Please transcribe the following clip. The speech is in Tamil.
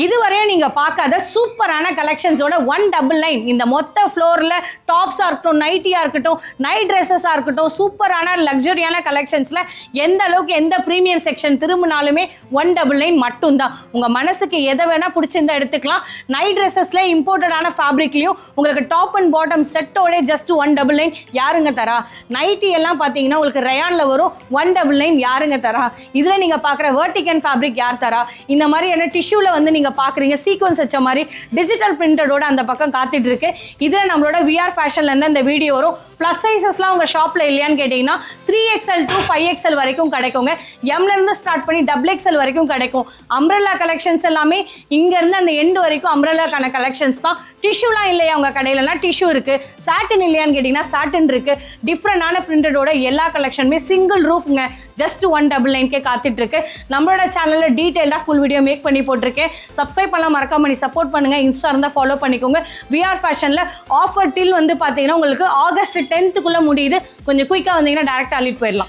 இதுவரையும் நீங்க பார்க்காத சூப்பரான கலெக்ஷன்ஸோட 199 இந்த மொத்த ஃப்ளோர்ல டாப்ஸா இருக்கட்டும், நைட்டியா இருக்கட்டும், நைட் ட்ரெஸ்ஸஸா இருக்கட்டும், சூப்பரான லக்ஸரியான கலெக்ஷன்ஸ்ல எந்த அளவுக்கு எந்த பிரீமியம் செக்ஷன் திரும்பினாலுமே 199 மட்டும் தான். உங்க மனசுக்கு எதை வேணா பிடிச்சிருந்தா எடுத்துக்கலாம். நைட் ட்ரெஸ்ஸஸ்ல இம்போர்ட்டடான ஃபேப்ரிக்லயும் உங்களுக்கு டாப் அண்ட் பாட்டம் செட்டோட ஜஸ்ட் 199 யாருங்க தரா? நைட்டி எல்லாம் பாத்தீங்கன்னா உங்களுக்கு ரயான்ல வரும் 199 யாருங்க தரா? இதுல நீங்க பாக்குற வெர்டிகன் ஃபேப்ரிக் யார் தரா? இந்த மாதிரியான டிஷ்யூல வந்து நீங்க பாக்குறீங்க சீக்வன்ஸ் வச்ச மாதிரி டிஜிட்டல் பிரிண்டடோட அந்த பக்கம் காத்துட்டு இருக்கு. இதுல நம்மளோட விஆர் ஃபேஷன்ல இருந்து இந்த வீடியோ வரும். பிளஸ் சைசஸ்லாம் உங்க ஷாப்ல இல்லையான்னு கேட்டீங்கன்னா 3XL to 5XL வரைக்கும் கிடைக்குங்க. எம்ல இருந்து ஸ்டார்ட் பண்ணி XXL வரைக்கும் கிடைக்கும். அம்ப்ரெல்லா கலெக்ஷன்ஸ் எல்லாமே இங்க இருந்து அந்த எண்ட் வரைக்கும் அம்ப்ரெல்லாக்கான கலெக்ஷன்ஸ் தான். டிஷ்யூலாம் இல்லையா உங்க கடையிலலாம்? டிஷ்யூ இருக்கு. சாட்டின் இல்லையான்னு கேட்டீங்கன்னா சாட்டின் இருக்கு. டிஃப்ரெண்டான பிரிண்டடோட எல்லா கலெக்ஷனுமே சிங்கிள் ரூஃப்ங்க ஜஸ்ட் 199 காத்துட்டு இருக்கு. நம்மளோட சேனல்ல டீடைலா ஃபுல் வீடியோ மேக் பண்ணி போட்டிருக்கேன். சப்ஸ்கிரைப் பண்ணலாம், மறக்காம பண்ணி சப்போர்ட் பண்ணுங்க. இன்ஸ்டா இருந்தா ஃபாலோ பண்ணிக்கோங்க. விஆர் ஃபேஷன்ல ஆஃபர் டில் வந்து பாத்தீங்கன்னா உங்களுக்கு ஆகஸ்ட் 10th முடியுது. கொஞ்சம் குயிக்கா வந்தீங்கன்னா டைரக்டா அள்ளிட்டு போயிடலாம்.